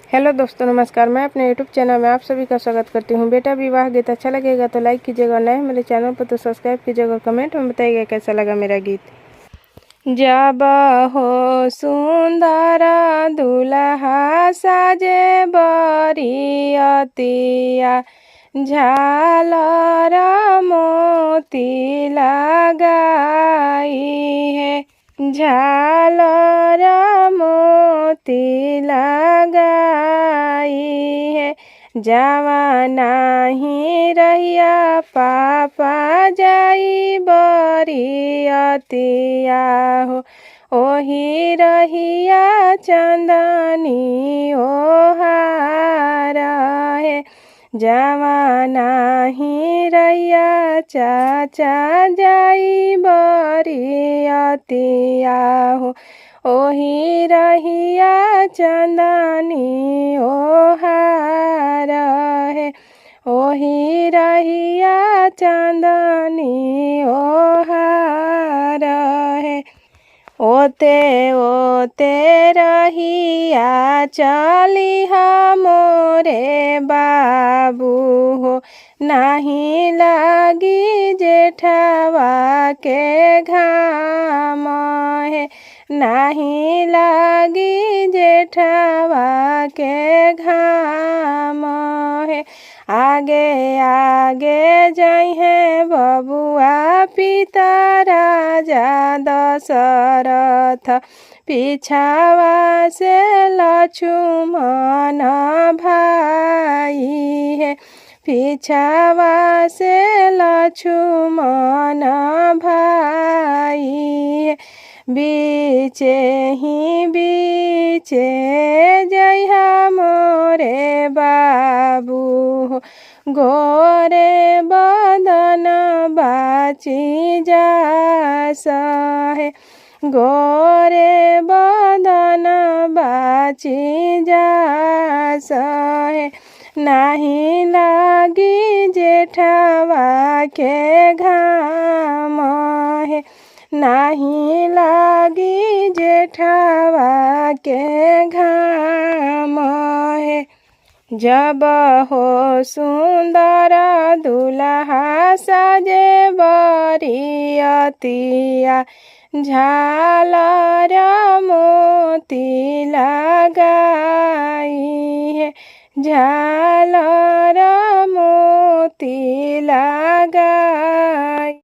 Hello दोस्तों, नमस्कार। मैं अपने यूट्यूब चैनल में आप सभी का स्वागत करती हूँ। बेटा विवाह गीत अच्छा लगेगा तो लाइक कीजिएगा, नए मेरे चैनल पर तो सब्सक्राइब कीजिएगा। कमेंट में बताइएगा कैसा लगा मेरा गीत। जब हो सुंदर दुल्हा साजे बरियतिया, झालर मोती लगाई है, झालर मोती लगाई है। जावा नाही रहिया पापा जाई बरियतिया हो, ओही रहिया चंदनी ओहार है। जावा नाही रहिया चाचा जाई बरियतिया हो, ओही रहिया चंदनी ओहार है, ओही रहिया चंदनी ओहार है। ओते ओते रहिया चली मोरे बाबू हो, नहीं लगी जेठवा के घाम है, नहीं लगी जेठवा के घाम है। आगे आगे जाई है बबुआ पिता राजा दशरथ, पीछावा से लक्ष्मण भाई है, पीछावा से लक्ष्मण भाई है। बीचे ही बीचे जइहा मोरे बाबू हो, गोरे बदन बाची जास है, गोरे बदन बाची जास है। नहीं लगी जेठवा के घाम है, नहीं लगी जेठवा के घाम है। जब हो सुंदर दुल्हा साजे बरियतिया, झालर मोती लगाई है, झालर मोती लगाई।